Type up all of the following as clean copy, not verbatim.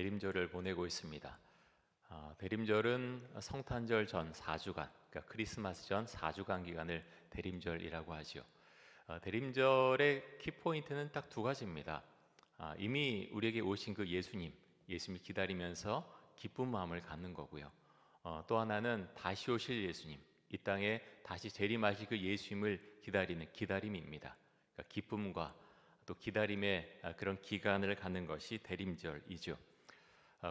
대림절을 보내고 있습니다. 대림절은 성탄절 전 4주간, 그러니까 크리스마스 전 4주간 기간을 대림절이라고 하지요. 대림절의 키포인트는 딱 두 가지입니다. 이미 우리에게 오신 그 예수님을 기다리면서 기쁜 마음을 갖는 거고요. 또 하나는 다시 오실 예수님, 이 땅에 다시 재림하실 그 예수님을 기다리는 기다림입니다. 그러니까 기쁨과 또 기다림의 그런 기간을 갖는 것이 대림절이죠.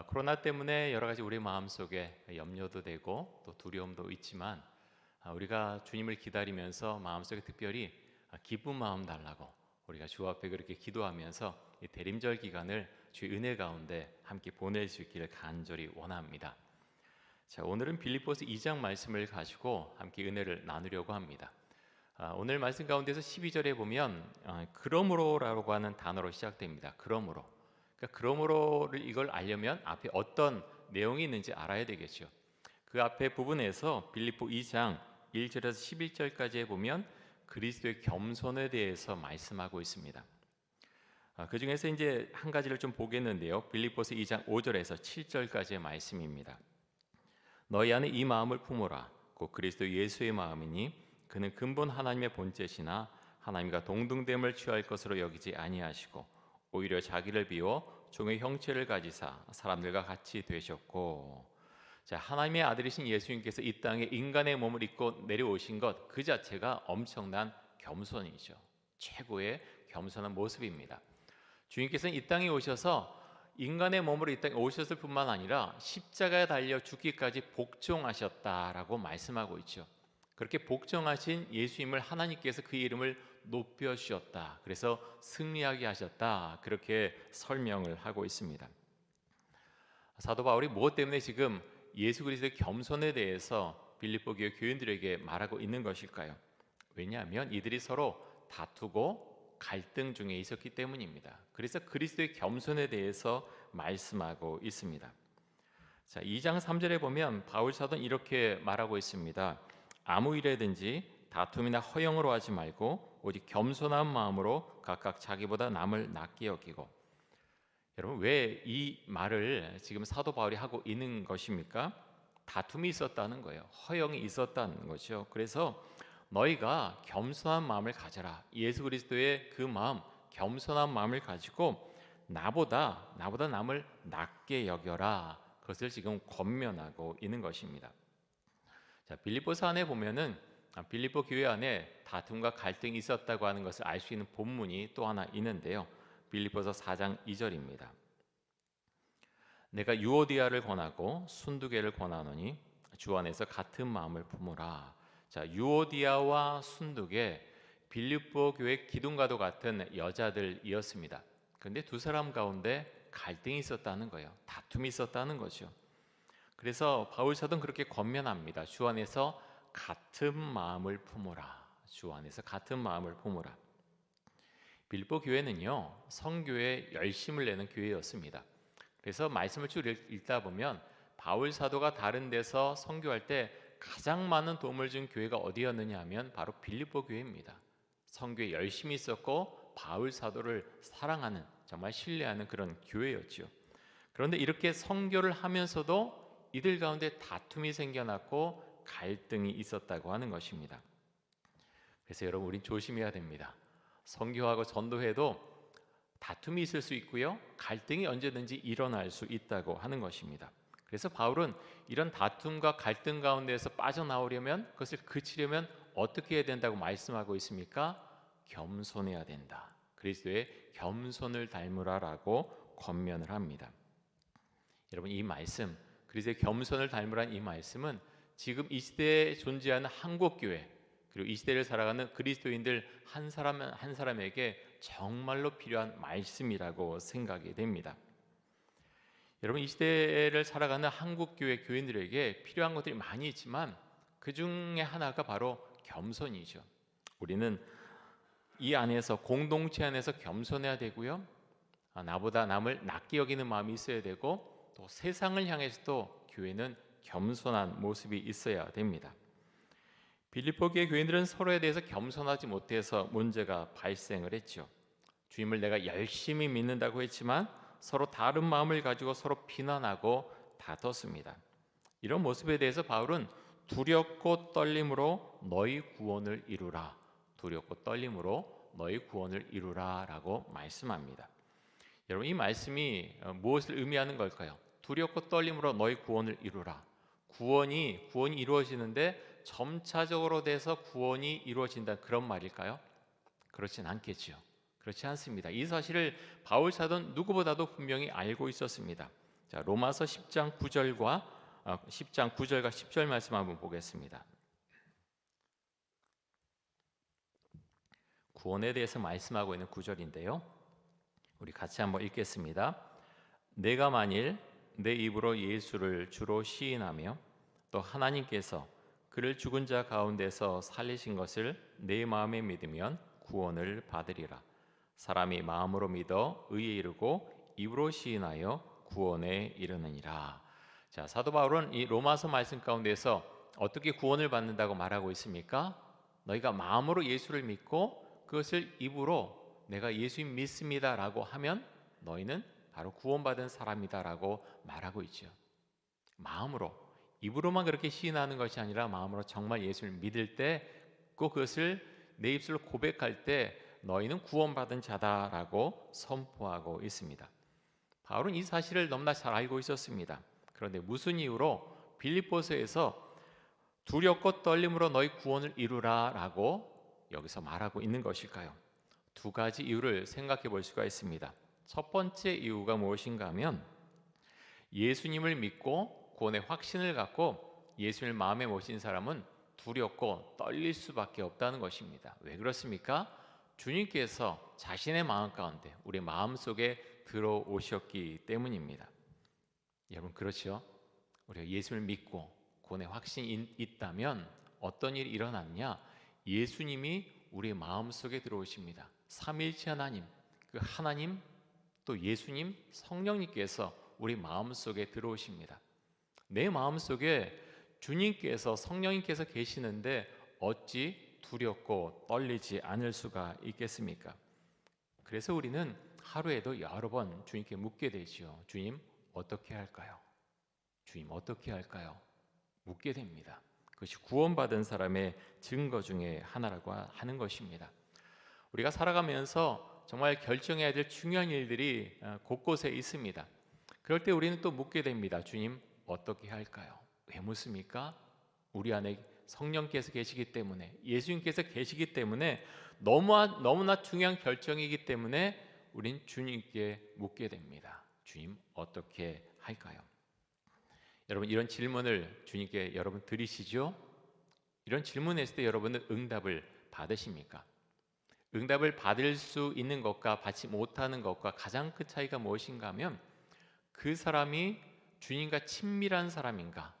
코로나 때문에 여러 가지 우리 마음속에 염려도 되고 또 두려움도 있지만 우리가 주님을 기다리면서 마음속에 특별히 기쁜 마음 달라고 우리가 주 앞에 그렇게 기도하면서 이 대림절 기간을 주의 은혜 가운데 함께 보낼 수 있기를 간절히 원합니다. 자, 오늘은 빌립보서 2장 말씀을 가지고 함께 은혜를 나누려고 합니다. 오늘 말씀 가운데서 12절에 보면 그러므로라고 하는 단어로 시작됩니다. 그러므로. 그러니까 그러므로를 이걸 알려면 앞에 어떤 내용이 있는지 알아야 되겠죠. 그 앞에 부분에서 빌립보 2장 1절에서 11절까지에 보면 그리스도의 겸손에 대해서 말씀하고 있습니다. 그 중에서 이제 한 가지를 좀 보겠는데요. 빌립보서 2장 5절에서 7절까지의 말씀입니다. 너희 안에 이 마음을 품으라. 곧 그리스도 예수의 마음이니 그는 근본 하나님의 본체시나 하나님과 동등됨을 취할 것으로 여기지 아니하시고 오히려 자기를 비워 종의 형체를 가지사 사람들과 같이 되셨고. 자, 하나님의 아들이신 예수님께서 이 땅에 인간의 몸을 입고 내려오신 것 그 자체가 엄청난 겸손이죠. 최고의 겸손한 모습입니다. 주님께서는 이 땅에 오셔서 인간의 몸으로 이 땅에 오셨을 뿐만 아니라 십자가에 달려 죽기까지 복종하셨다라고 말씀하고 있죠. 그렇게 복종하신 예수님을 하나님께서 그 이름을 높여주셨다. 그래서 승리하게 하셨다. 그렇게 설명을 하고 있습니다. 사도 바울이 무엇 때문에 지금 예수 그리스도의 겸손에 대해서 빌립보 교회 교인들에게 말하고 있는 것일까요? 왜냐하면 이들이 서로 다투고 갈등 중에 있었기 때문입니다. 그래서 그리스도의 겸손에 대해서 말씀하고 있습니다. 자, 2장 3절에 보면 바울 사도는 이렇게 말하고 있습니다. 아무 일에든지 다툼이나 허영으로 하지 말고 오직 겸손한 마음으로 각각 자기보다 남을 낮게 여기고. 여러분, 왜 이 말을 지금 사도 바울이 하고 있는 것입니까? 다툼이 있었다는 거예요. 허영이 있었다는 거죠. 그래서 너희가 겸손한 마음을 가져라. 예수 그리스도의 그 마음, 겸손한 마음을 가지고 나보다 남을 낮게 여겨라. 그것을 지금 권면하고 있는 것입니다. 자, 빌립보서 안에 보면은 빌립보 교회 안에 다툼과 갈등이 있었다고 하는 것을 알 수 있는 본문이 또 하나 있는데요. 빌립보서 4장 2절입니다. 내가 유오디아를 권하고 순두개를 권하노니 주 안에서 같은 마음을 품으라. 자, 유오디아와 순두개, 빌립보 교회 기둥과도 같은 여자들이었습니다. 그런데 두 사람 가운데 갈등이 있었다는 거예요. 다툼이 있었다는 거죠. 그래서 바울 사도는 그렇게 권면합니다. 주 안에서 같은 마음을 품으라. 주 안에서 같은 마음을 품으라. 빌립보 교회는요, 성교에 열심을 내는 교회였습니다. 그래서 말씀을 쭉 읽다 보면 바울 사도가 다른 데서 선교할 때 가장 많은 도움을 준 교회가 어디였느냐 하면 바로 빌립보 교회입니다. 선교에 열심히 있었고 바울 사도를 사랑하는, 정말 신뢰하는 그런 교회였죠. 그런데 이렇게 선교를 하면서도 이들 가운데 다툼이 생겨났고 갈등이 있었다고 하는 것입니다. 그래서 여러분, 우린 조심해야 됩니다. 선교하고 전도해도 다툼이 있을 수 있고요, 갈등이 언제든지 일어날 수 있다고 하는 것입니다. 그래서 바울은 이런 다툼과 갈등 가운데에서 빠져나오려면, 그것을 그치려면 어떻게 해야 된다고 말씀하고 있습니까? 겸손해야 된다. 그리스도의 겸손을 닮으라라고 권면을 합니다. 여러분, 이 말씀, 그리스도의 겸손을 닮으라는 이 말씀은 지금 이 시대에 존재하는 한국교회, 그리고 이 시대를 살아가는 그리스도인들 한 사람 한 사람에게 정말로 필요한 말씀이라고 생각이 됩니다. 여러분, 이 시대를 살아가는 한국교회 교인들에게 필요한 것들이 많이 있지만 그 중에 하나가 바로 겸손이죠. 우리는 이 안에서, 공동체 안에서 겸손해야 되고요, 나보다 남을 낮게 여기는 마음이 있어야 되고, 또 세상을 향해서도 교회는 겸손한 모습이 있어야 됩니다. 빌립보 교회 교인들은 서로에 대해서 겸손하지 못해서 문제가 발생을 했죠. 주님을 내가 열심히 믿는다고 했지만 서로 다른 마음을 가지고 서로 비난하고 다퉜습니다. 이런 모습에 대해서 바울은 두렵고 떨림으로 너희 구원을 이루라, 두렵고 떨림으로 너희 구원을 이루라라고 말씀합니다. 여러분, 이 말씀이 무엇을 의미하는 걸까요? 두렵고 떨림으로 너희 구원을 이루라. 구원이 이루어지는데 점차적으로 돼서 구원이 이루어진다, 그런 말일까요? 그렇진 않겠죠. 그렇지 않습니다. 이 사실을 바울 사도는 누구보다도 분명히 알고 있었습니다. 자, 로마서 10장 9절과 10절 말씀 한번 보겠습니다. 구원에 대해서 말씀하고 있는 구절인데요, 우리 같이 한번 읽겠습니다. 내가 만일 내 입으로 예수를 주로 시인하며 또 하나님께서 그를 죽은 자 가운데서 살리신 것을 내 마음에 믿으면 구원을 받으리라. 사람이 마음으로 믿어 의에 이르고 입으로 시인하여 구원에 이르느니라. 자, 사도 바울은 이 로마서 말씀 가운데서 어떻게 구원을 받는다고 말하고 있습니까? 너희가 마음으로 예수를 믿고 그것을 입으로 내가 예수님 믿습니다라고 하면 너희는 바로 구원받은 사람이다라고 말하고 있죠. 마음으로, 입으로만 그렇게 시인하는 것이 아니라 마음으로 정말 예수를 믿을 때, 꼭 그것을 내 입술로 고백할 때 너희는 구원받은 자다라고 선포하고 있습니다. 바울은 이 사실을 너무나 잘 알고 있었습니다. 그런데 무슨 이유로 빌립보서에서 두렵고 떨림으로 너희 구원을 이루라라고 여기서 말하고 있는 것일까요? 두 가지 이유를 생각해 볼 수가 있습니다. 첫 번째 이유가 무엇인가 하면, 예수님을 믿고 구원의 확신을 갖고 예수님을 마음에 모신 사람은 두렵고 떨릴 수밖에 없다는 것입니다. 왜 그렇습니까? 주님께서 자신의 마음 가운데 우리 마음속에 들어오셨기 때문입니다. 여러분, 그렇죠? 우리가 예수를 믿고 구원의 확신이 있다면 어떤 일이 일어났냐? 예수님이 우리 마음속에 들어오십니다. 삼위일체 하나님, 그 하나님 또 예수님, 성령님께서 우리 마음속에 들어오십니다. 내 마음속에 주님께서, 성령님께서 계시는데 어찌 두렵고 떨리지 않을 수가 있겠습니까? 그래서 우리는 하루에도 여러 번 주님께 묻게 되지요. 주님, 어떻게 할까요? 주님, 어떻게 할까요? 묻게 됩니다. 그것이 구원받은 사람의 증거 중에 하나라고 하는 것입니다. 우리가 살아가면서 정말 결정해야 될 중요한 일들이 곳곳에 있습니다. 그럴 때 우리는 또 묻게 됩니다. 주님, 어떻게 할까요? 왜 묻습니까? 우리 안에 성령께서 계시기 때문에, 예수님께서 계시기 때문에, 너무나 중요한 결정이기 때문에 우린 주님께 묻게 됩니다. 주님, 어떻게 할까요? 여러분, 이런 질문을 주님께 여러분 드리시죠? 이런 질문했을 때 여러분은 응답을 받으십니까? 응답을 받을 수 있는 것과 받지 못하는 것과 가장 큰 차이가 무엇인가 하면, 그 사람이 주님과 친밀한 사람인가,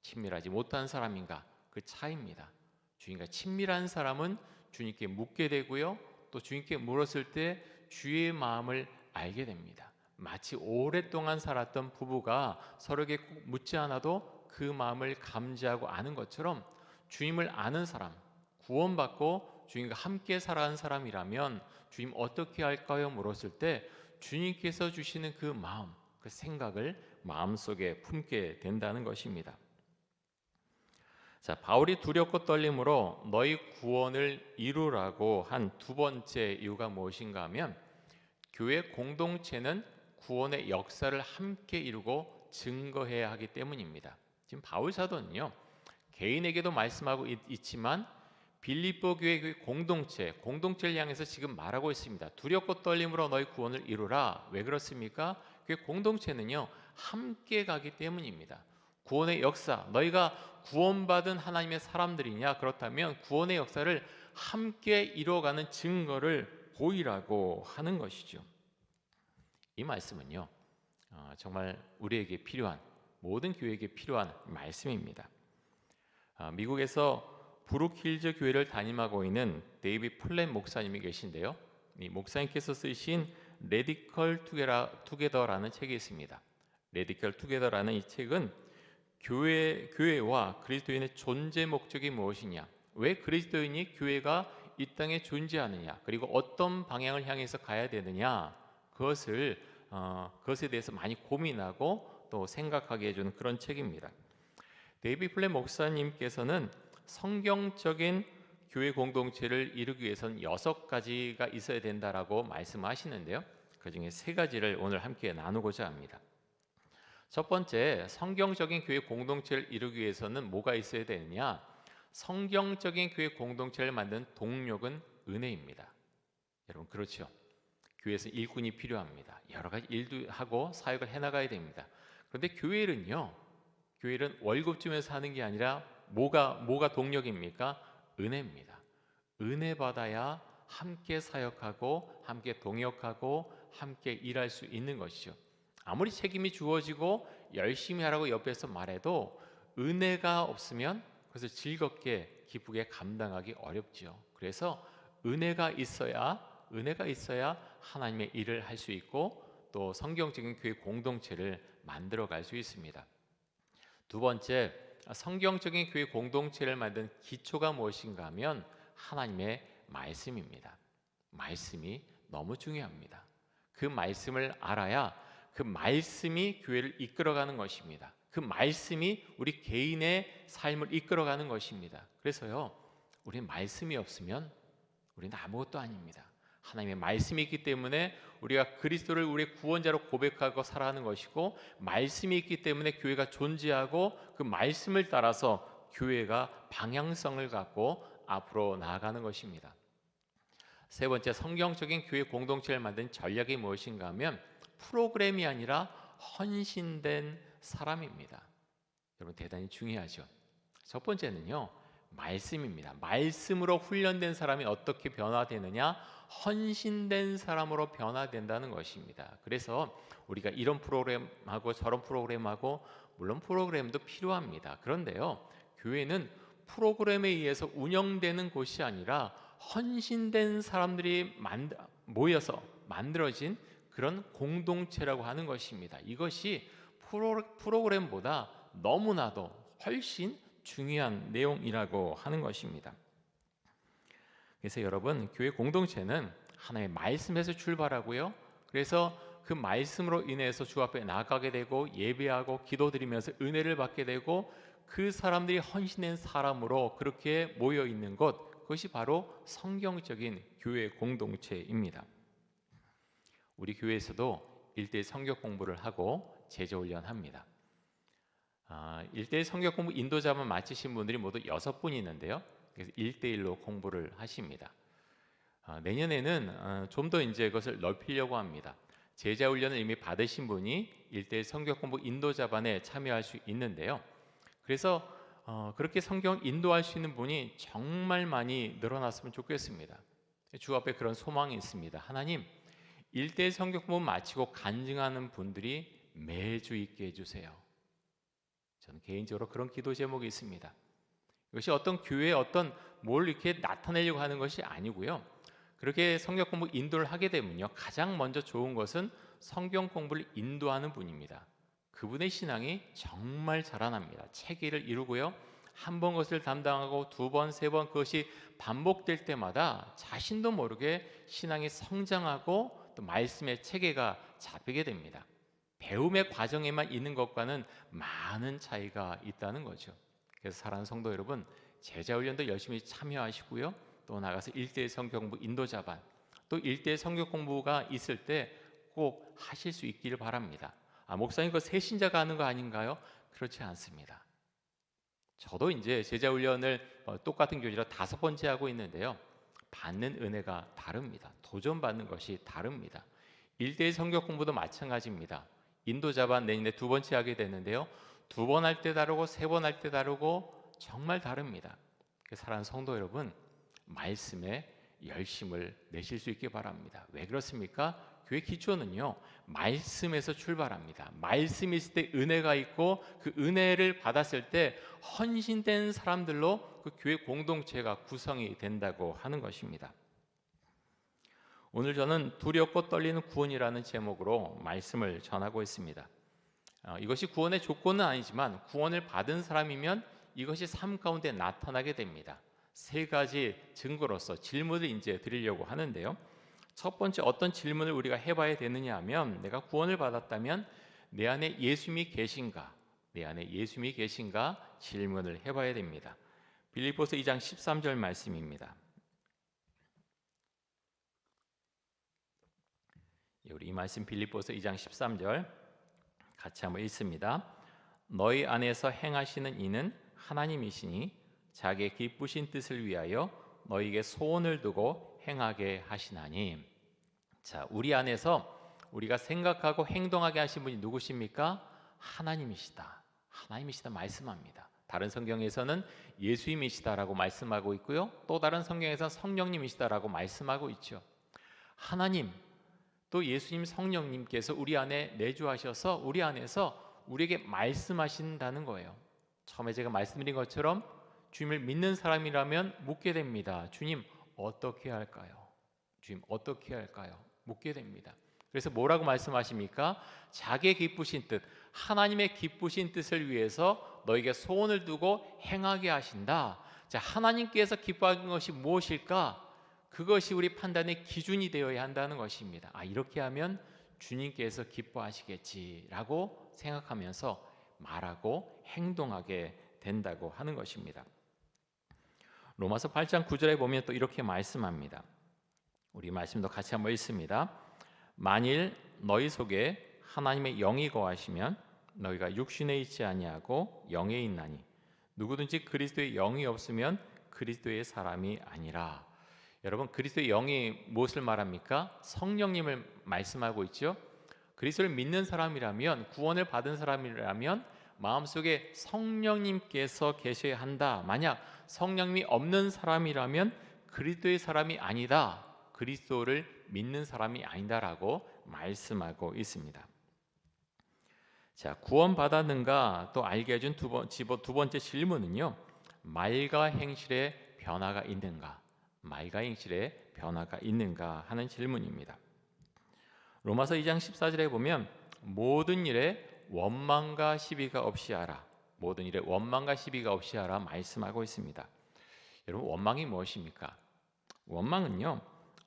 친밀하지 못한 사람인가, 그 차이입니다. 주님과 친밀한 사람은 주님께 묻게 되고요, 또 주님께 물었을 때 주의 마음을 알게 됩니다. 마치 오랫동안 살았던 부부가 서로에게 꼭 묻지 않아도 그 마음을 감지하고 아는 것처럼, 주님을 아는 사람, 구원받고 주님과 함께 살아간 사람이라면 주님 어떻게 할까요? 물었을 때 주님께서 주시는 그 마음, 그 생각을 마음속에 품게 된다는 것입니다. 자, 바울이 두렵고 떨림으로 너희 구원을 이루라고 한 두 번째 이유가 무엇인가 하면, 교회 공동체는 구원의 역사를 함께 이루고 증거해야 하기 때문입니다. 지금 바울 사도는요, 개인에게도 말씀하고 있지만 빌립보 교회 그 공동체를 향해서 지금 말하고 있습니다. 두렵고 떨림으로 너희 구원을 이루라. 왜 그렇습니까? 그 공동체는요, 함께 가기 때문입니다. 구원의 역사, 너희가 구원받은 하나님의 사람들이냐? 그렇다면 구원의 역사를 함께 이루어가는 증거를 보이라고 하는 것이죠. 이 말씀은요, 정말 우리에게 필요한, 모든 교회에게 필요한 말씀입니다. 미국에서 브룩힐즈 교회를 담임하고 있는 데이비드 플랫 목사님이 계신데요, 이 목사님께서 쓰신 레디컬 투게더라는 책이 있습니다. 레디컬 투게더라는 이 책은 교회와 그리스도인의 존재 목적이 무엇이냐, 왜 그리스도인이 교회가 이 땅에 존재하느냐, 그리고 어떤 방향을 향해서 가야 되느냐, 그것을 그것에 대해서 많이 고민하고 또 생각하게 해주는 그런 책입니다. 데이비 플랫 목사님께서는 성경적인 교회 공동체를 이루기 위해서는 6가지가 있어야 된다라고 말씀하시는데요. 그중에 3가지를 오늘 함께 나누고자 합니다. 첫 번째, 성경적인 교회 공동체를 이루기 위해서는 뭐가 있어야 되느냐? 성경적인 교회 공동체를 만드는 동력은 은혜입니다. 여러분, 그렇죠? 교회에서 일꾼이 필요합니다. 여러 가지 일도 하고 사역을 해나가야 됩니다. 그런데 교회는요, 교회는 월급 주면서 하는 게 아니라 뭐가 동력입니까? 은혜입니다. 은혜 받아야 함께 사역하고 함께 동역하고 함께 일할 수 있는 것이죠. 아무리 책임이 주어지고 열심히 하라고 옆에서 말해도 은혜가 없으면 그것을 즐겁게 기쁘게 감당하기 어렵죠. 그래서 은혜가 있어야 하나님의 일을 할 수 있고 또 성경적인 교회 공동체를 만들어 갈 수 있습니다. 두 번째, 성경적인 교회 공동체를 만든 기초가 무엇인가 하면 하나님의 말씀입니다. 말씀이 너무 중요합니다. 그 말씀을 알아야 그 말씀이 교회를 이끌어가는 것입니다. 그 말씀이 우리 개인의 삶을 이끌어가는 것입니다. 그래서요, 우리 말씀이 없으면 우리는 아무것도 아닙니다. 하나님의 말씀이 있기 때문에 우리가 그리스도를 우리의 구원자로 고백하고 살아가는 것이고, 말씀이 있기 때문에 교회가 존재하고 그 말씀을 따라서 교회가 방향성을 갖고 앞으로 나아가는 것입니다. 세 번째, 성경적인 교회 공동체를 만든 전략이 무엇인가 하면 프로그램이 아니라 헌신된 사람입니다. 여러분, 대단히 중요하죠. 첫 번째는요, 말씀입니다. 말씀으로 훈련된 사람이 어떻게 변화되느냐? 헌신된 사람으로 변화된다는 것입니다. 그래서 우리가 이런 프로그램하고 저런 프로그램하고, 물론 프로그램도 필요합니다. 그런데요, 교회는 프로그램에 의해서 운영되는 곳이 아니라 헌신된 사람들이 모여서 만들어진 그런 공동체라고 하는 것입니다. 이것이 프로그램보다 너무나도 훨씬 중요한 내용이라고 하는 것입니다. 그래서 여러분, 교회 공동체는 하나님의 말씀에서 출발하고요, 그래서 그 말씀으로 인해서 주 앞에 나가게 되고 예배하고 기도드리면서 은혜를 받게 되고, 그 사람들이 헌신된 사람으로 그렇게 모여 있는 것, 그것이 바로 성경적인 교회 공동체입니다. 우리 교회에서도 1:1 성경 공부를 하고 제자훈련합니다. 1:1 성경 공부 인도자만 마치신 분들이 모두 6분이 있는데요. 그래서 1:1로 공부를 하십니다. 내년에는 좀 더 이제 그것을 넓히려고 합니다. 제자훈련을 이미 받으신 분이 1:1 성경 공부 인도자반에 참여할 수 있는데요. 그래서 그렇게 성경 인도할 수 있는 분이 정말 많이 늘어났으면 좋겠습니다. 주 앞에 그런 소망이 있습니다. 하나님, 1:1 성경 공부 마치고 간증하는 분들이 매주 있게 해주세요. 저는 개인적으로 그런 기도 제목이 있습니다. 이것이 어떤 교회에 어떤 뭘 이렇게 나타내려고 하는 것이 아니고요, 그렇게 성경 공부 인도를 하게 되면요, 가장 먼저 좋은 것은 성경 공부를 인도하는 분입니다. 그분의 신앙이 정말 자라납니다. 체계를 이루고요, 한 번 것을 담당하고 두 번, 세 번 그것이 반복될 때마다 자신도 모르게 신앙이 성장하고 또 말씀의 체계가 잡히게 됩니다. 배움의 과정에만 있는 것과는 많은 차이가 있다는 거죠. 그래서 사랑하는 성도 여러분, 제자훈련도 열심히 참여하시고요, 또 나가서 1:1 성경 공부 인도자반, 또 1:1 성경 공부가 있을 때 꼭 하실 수 있기를 바랍니다. 목사님, 그 새신자가 하는 거 아닌가요? 그렇지 않습니다. 저도 이제 제자훈련을 똑같은 교리로 5번째 하고 있는데요, 받는 은혜가 다릅니다. 도전받는 것이 다릅니다. 1:1 성경 공부도 마찬가지입니다. 인도자반 내년에 2번째 하게 되는데요, 2번 할 때 다르고 3번 할 때 다르고 정말 다릅니다. 사랑하는 성도 여러분, 말씀에 열심을 내실 수 있기 바랍니다. 왜 그렇습니까? 교회 기초는요, 말씀에서 출발합니다. 말씀이 있을 때 은혜가 있고, 그 은혜를 받았을 때 헌신된 사람들로 그 교회 공동체가 구성이 된다고 하는 것입니다. 오늘 저는 두렵고 떨리는 구원이라는 제목으로 말씀을 전하고 있습니다. 이것이 구원의 조건은 아니지만 구원을 받은 사람이면 이것이 삶 가운데 나타나게 됩니다. 3가지 증거로서 질문을 이제 드리려고 하는데요. 첫 번째 어떤 질문을 우리가 해봐야 되느냐 하면, 내가 구원을 받았다면 내 안에 예수님이 계신가? 내 안에 예수님이 계신가? 질문을 해봐야 됩니다. 빌립보서 2장 13절 말씀입니다. 우리 이 말씀 빌립보서 2장 13절 같이 한번 읽습니다. 너희 안에서 행하시는 이는 하나님이시니 자기의 기쁘신 뜻을 위하여 너희에게 소원을 두고 행하게 하시나니. 자, 우리 안에서 우리가 생각하고 행동하게 하신 분이 누구십니까? 하나님이시다. 하나님이시다 말씀합니다. 다른 성경에서는 예수님이시다라고 말씀하고 있고요. 또 다른 성경에서는 성령님이시다라고 말씀하고 있죠. 하나님, 또 예수님 성령님께서 우리 안에 내주하셔서 우리 안에서 우리에게 말씀하신다는 거예요. 처음에 제가 말씀드린 것처럼 주님을 믿는 사람이라면 묻게 됩니다. 주님, 어떻게 할까요? 주님, 어떻게 할까요? 묻게 됩니다. 그래서 뭐라고 말씀하십니까? 자기의 기쁘신 뜻, 하나님의 기쁘신 뜻을 위해서 너에게 소원을 두고 행하게 하신다. 자, 하나님께서 기뻐하는 것이 무엇일까? 그것이 우리 판단의 기준이 되어야 한다는 것입니다. 이렇게 하면 주님께서 기뻐하시겠지라고 생각하면서 말하고 행동하게 된다고 하는 것입니다. 로마서 8장 9절에 보면 또 이렇게 말씀합니다. 우리 말씀도 같이 한번 읽습니다. 만일 너희 속에 하나님의 영이 거하시면 너희가 육신에 있지 아니하고 영에 있나니 누구든지 그리스도의 영이 없으면 그리스도의 사람이 아니라. 여러분, 그리스도의 영이 무엇을 말합니까? 성령님을 말씀하고 있죠. 그리스도를 믿는 사람이라면, 구원을 받은 사람이라면 마음속에 성령님께서 계셔야 한다. 만약 성령님이 없는 사람이라면 그리스도의 사람이 아니다. 그리스도를 믿는 사람이 아니다라고 말씀하고 있습니다. 자, 구원받았는가 또 알게 해준 두 번째 질문은요, 말과 행실에 변화가 있는가? 말과 행실에 변화가 있는가 하는 질문입니다. 로마서 2장 14절에 보면 모든 일에 원망과 시비가 없이 하라. 모든 일에 원망과 시비가 없이 하라 말씀하고 있습니다. 여러분, 원망이 무엇입니까? 원망은요,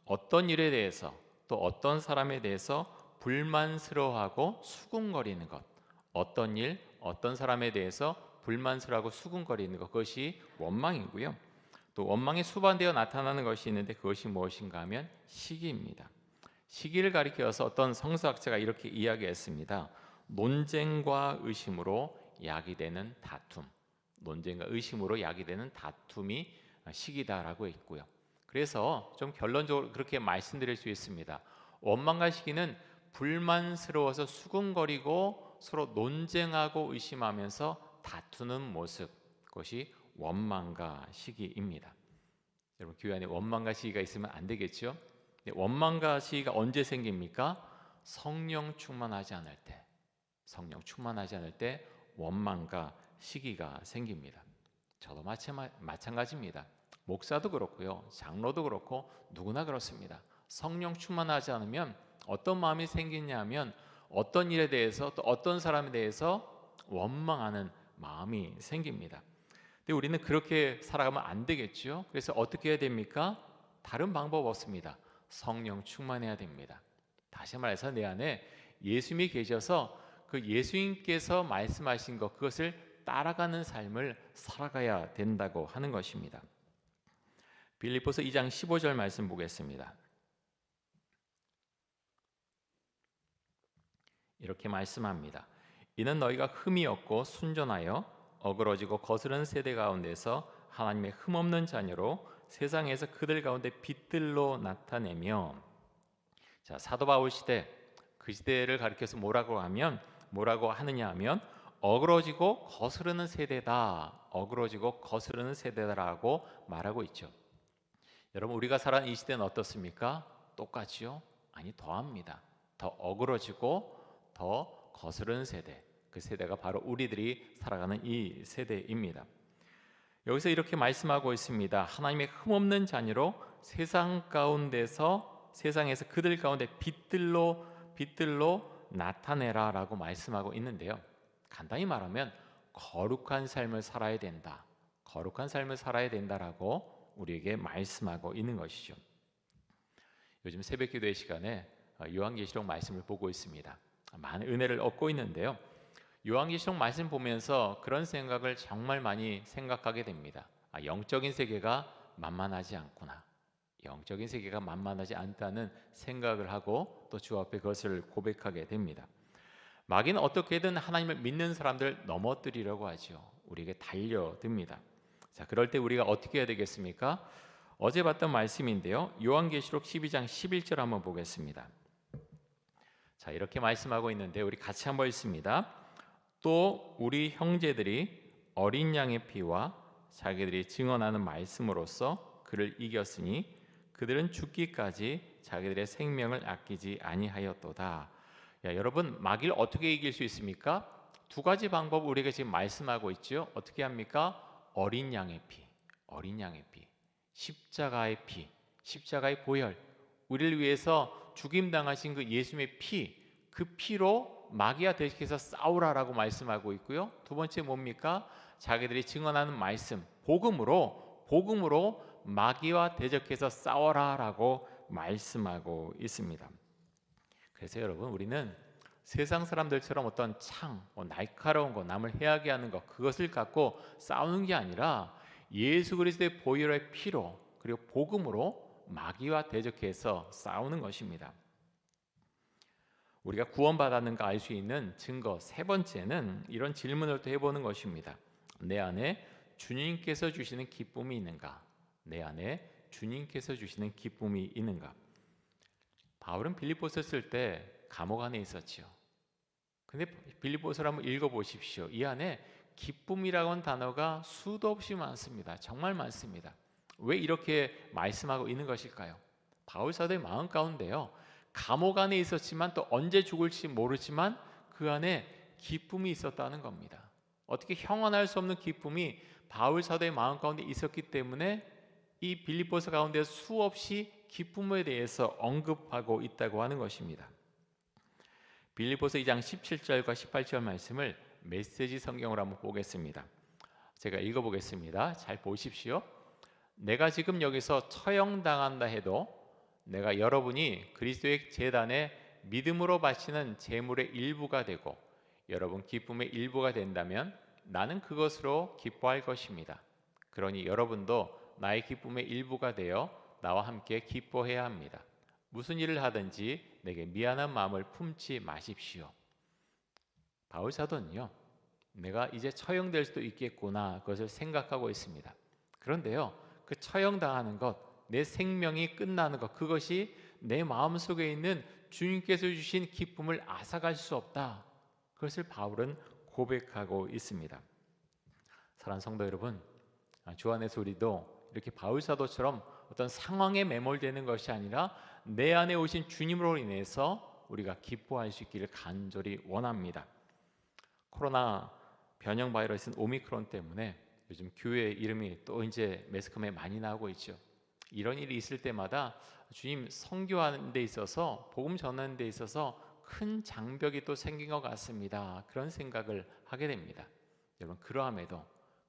어떤 일에 대해서 또 어떤 사람에 대해서 불만스러워하고 수군거리는 것, 어떤 일, 어떤 사람에 대해서 불만스러워하고 수군거리는 것, 그것이 원망이고요. 또 원망이 수반되어 나타나는 것이 있는데 그것이 무엇인가 하면 시기입니다. 시기를 가리켜서 어떤 성서학자가 이렇게 이야기했습니다. 논쟁과 의심으로 야기되는 다툼, 논쟁과 의심으로 야기되는 다툼이 시기다라고 했고요. 그래서 좀 결론적으로 그렇게 말씀드릴 수 있습니다. 원망과 시기는 불만스러워서 수군거리고 서로 논쟁하고 의심하면서 다투는 모습, 그것이 원망과 시기입니다. 여러분, 교회 안에 원망과 시기가 있으면 안 되겠죠? 원망과 시기가 언제 생깁니까? 성령 충만하지 않을 때, 성령 충만하지 않을 때 원망과 시기가 생깁니다. 저도 마찬가지입니다. 목사도 그렇고요, 장로도 그렇고 누구나 그렇습니다. 성령 충만하지 않으면 어떤 마음이 생기냐면 어떤 일에 대해서 또 어떤 사람에 대해서 원망하는 마음이 생깁니다. 근데 우리는 그렇게 살아가면 안 되겠죠. 그래서 어떻게 해야 됩니까? 다른 방법 없습니다. 성령 충만해야 됩니다. 다시 말해서 내 안에 예수님이 계셔서 그 예수님께서 말씀하신 것, 그것을 따라가는 삶을 살아가야 된다고 하는 것입니다. 빌립보서 2장 15절 말씀 보겠습니다. 이렇게 말씀합니다. 이는 너희가 흠이 없고 순전하여 어그러지고 거스른 세대 가운데서 하나님의 흠없는 자녀로 세상에서 그들 가운데 빛들로 나타내며. 자, 사도 바울 시대, 그 시대를 가리켜서 뭐라고 하느냐 하면 어그러지고 거스르는 세대다, 어그러지고 거스르는 세대다라고 말하고 있죠. 여러분, 우리가 살아가는 이 시대는 어떻습니까? 똑같지요? 아니, 더합니다. 더 어그러지고 더 거스르는 세대, 그 세대가 바로 우리들이 살아가는 이 세대입니다. 여기서 이렇게 말씀하고 있습니다. 하나님의 흠없는 자녀로 세상에서 그들 가운데 빛들로 나타내라라고 말씀하고 있는데요. 간단히 말하면 거룩한 삶을 살아야 된다. 거룩한 삶을 살아야 된다라고 우리에게 말씀하고 있는 것이죠. 요즘 새벽 기도의 시간에 요한계시록 말씀을 보고 있습니다. 많은 은혜를 얻고 있는데요. 요한계시록 말씀 보면서 그런 생각을 정말 많이 생각하게 됩니다. 영적인 세계가 만만하지 않구나. 영적인 세계가 만만하지 않다는 생각을 하고 또 주 앞에 그것을 고백하게 됩니다. 마귀는 어떻게든 하나님을 믿는 사람들 넘어뜨리려고 하죠. 우리에게 달려듭니다. 자, 그럴 때 우리가 어떻게 해야 되겠습니까? 어제 봤던 말씀인데요. 요한계시록 12장 11절 한번 보겠습니다. 자, 이렇게 말씀하고 있는데 우리 같이 한번 읽습니다. 또 우리 형제들이 어린 양의 피와 자기들이 증언하는 말씀으로써 그를 이겼으니 그들은 죽기까지 자기들의 생명을 아끼지 아니하였도다. 여러분, 마귀를 어떻게 이길 수 있습니까? 두 가지 방법 우리가 지금 말씀하고 있죠. 어떻게 합니까? 어린 양의 피, 어린 양의 피, 십자가의 피, 십자가의 보혈, 우리를 위해서 죽임당하신 그 예수님의 피, 그 피로 마귀와 대적해서 싸우라라고 말씀하고 있고요. 두 번째 뭡니까? 자기들이 증언하는 말씀, 복음으로 마귀와 대적해서 싸워라라고 말씀하고 있습니다. 그래서 여러분, 우리는 세상 사람들처럼 어떤 날카로운 거, 남을 해하게 하는 것, 그것을 갖고 싸우는 게 아니라 예수 그리스도의 보혈의 피로 그리고 복음으로 마귀와 대적해서 싸우는 것입니다. 우리가 구원받았는가 알 수 있는 증거 세 번째는 이런 질문을 또 해보는 것입니다. 내 안에 주님께서 주시는 기쁨이 있는가? 내 안에 주님께서 주시는 기쁨이 있는가? 바울은 빌립보서 쓸 때 감옥 안에 있었지요. 근데 빌립보서를 한번 읽어보십시오. 이 안에 기쁨이라고 하는 단어가 수도 없이 많습니다. 정말 많습니다. 왜 이렇게 말씀하고 있는 것일까요? 바울 사도의 마음 가운데요, 감옥 안에 있었지만 또 언제 죽을지 모르지만 그 안에 기쁨이 있었다는 겁니다. 어떻게 형언할 수 없는 기쁨이 바울 사도의 마음 가운데 있었기 때문에 이 빌립보서 가운데 수없이 기쁨에 대해서 언급하고 있다고 하는 것입니다. 빌립보서 2장 17절과 18절 말씀을 메시지 성경으로 한번 보겠습니다. 제가 읽어보겠습니다. 잘 보십시오. 내가 지금 여기서 처형당한다 해도 내가 여러분이 그리스도의 제단에 믿음으로 바치는 제물의 일부가 되고 여러분 기쁨의 일부가 된다면 나는 그것으로 기뻐할 것입니다. 그러니 여러분도 나의 기쁨의 일부가 되어 나와 함께 기뻐해야 합니다. 무슨 일을 하든지 내게 미안한 마음을 품지 마십시오. 바울 사도는요, 내가 이제 처형될 수도 있겠구나 그것을 생각하고 있습니다. 그런데요, 그 처형당하는 것, 내 생명이 끝나는 것, 그것이 내 마음속에 있는 주님께서 주신 기쁨을 앗아갈 수 없다. 그것을 바울은 고백하고 있습니다. 사랑하는 성도 여러분, 주 안에서 우리도 이렇게 바울 사도처럼 어떤 상황에 매몰되는 것이 아니라 내 안에 오신 주님으로 인해서 우리가 기뻐할 수 있기를 간절히 원합니다. 코로나 변형 바이러스인 오미크론 때문에 요즘 교회 이름이 또 이제 매스컴에 많이 나오고 있죠. 이런 일이 있을 때마다 주님 선교하는 데 있어서 복음 전하는 데 있어서 큰 장벽이 또 생긴 것 같습니다. 그런 생각을 하게 됩니다. 여러분,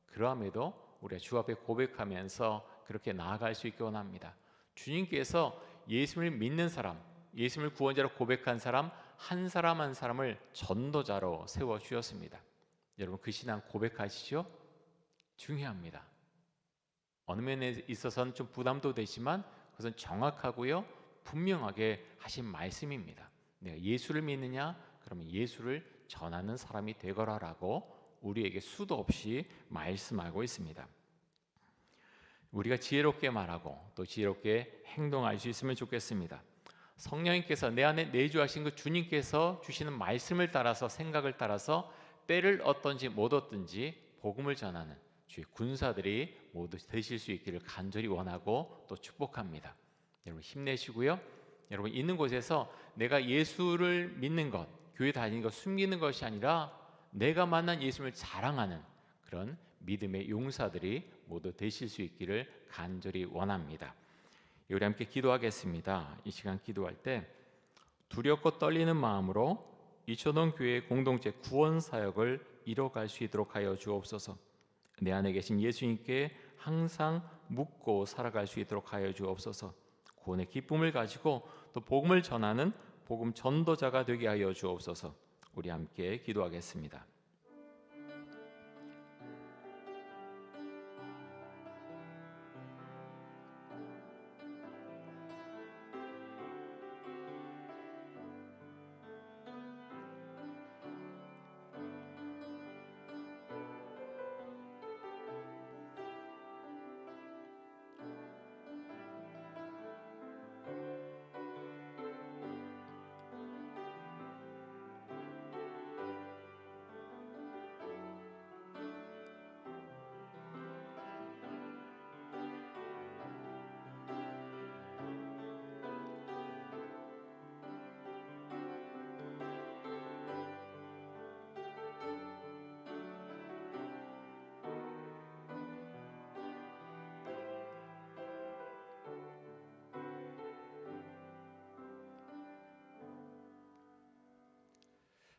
그러함에도 우리가 주 앞에 고백하면서 그렇게 나아갈 수 있기 원합니다. 주님께서 예수를 믿는 사람, 예수를 구원자로 고백한 사람 한 사람 한 사람을 전도자로 세워주셨습니다. 여러분, 그 신앙 고백하시죠? 중요합니다. 어느 면에 있어서는 좀 부담도 되지만 그것은 정확하고요, 분명하게 하신 말씀입니다. 내가 예수를 믿느냐? 그러면 예수를 전하는 사람이 되거라라고 우리에게 수도 없이 말씀하고 있습니다. 우리가 지혜롭게 말하고 또 지혜롭게 행동할 수 있으면 좋겠습니다. 성령님께서 내 안에 내주하신 그 주님께서 주시는 말씀을 따라서 생각을 따라서 때를 얻든지 못 얻든지 복음을 전하는 주의 군사들이 모두 되실 수 있기를 간절히 원하고 또 축복합니다. 여러분 힘내시고요. 여러분 있는 곳에서 내가 예수를 믿는 것, 교회 다니는 것 숨기는 것이 아니라 내가 만난 예수를 자랑하는 그런 믿음의 용사들이 모두 되실 수 있기를 간절히 원합니다. 우리 함께 기도하겠습니다. 이 시간 기도할 때 두렵고 떨리는 마음으로 이초동 교회의 공동체 구원 사역을 이뤄갈 수 있도록 하여 주옵소서. 내 안에 계신 예수님께 항상 묻고 살아갈 수 있도록 하여 주옵소서. 구원의 기쁨을 가지고 또 복음을 전하는 복음 전도자가 되게 하여 주옵소서. 우리 함께 기도하겠습니다.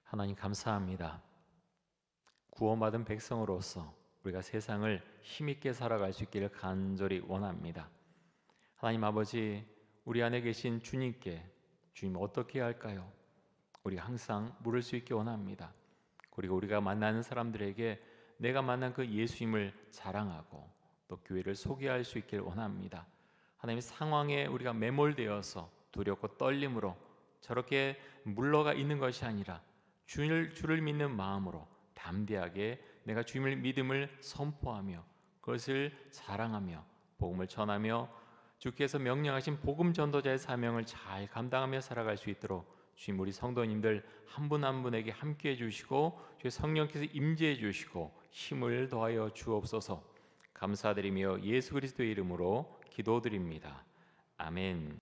하나님 감사합니다. 구원받은 백성으로서 우리가 세상을 힘있게 살아갈 수 있기를 간절히 원합니다. 하나님 아버지, 우리 안에 계신 주님께 주님 어떻게 해야 할까요? 우리가 항상 물을 수 있게 원합니다. 그리고 우리가 만나는 사람들에게 내가 만난 그 예수님을 자랑하고 또 교회를 소개할 수 있기를 원합니다. 하나님, 상황에 우리가 매몰되어서 두렵고 떨림으로 저렇게 물러가 있는 것이 아니라 주를 믿는 마음으로 담대하게 내가 주님을 믿음을 선포하며 그것을 자랑하며 복음을 전하며 주께서 명령하신 복음 전도자의 사명을 잘 감당하며 살아갈 수 있도록 주님, 우리 성도님들 한 분 한 분에게 함께해 주시고 주의 성령께서 임재해 주시고 힘을 더하여 주옵소서. 감사드리며 예수 그리스도의 이름으로 기도드립니다. 아멘.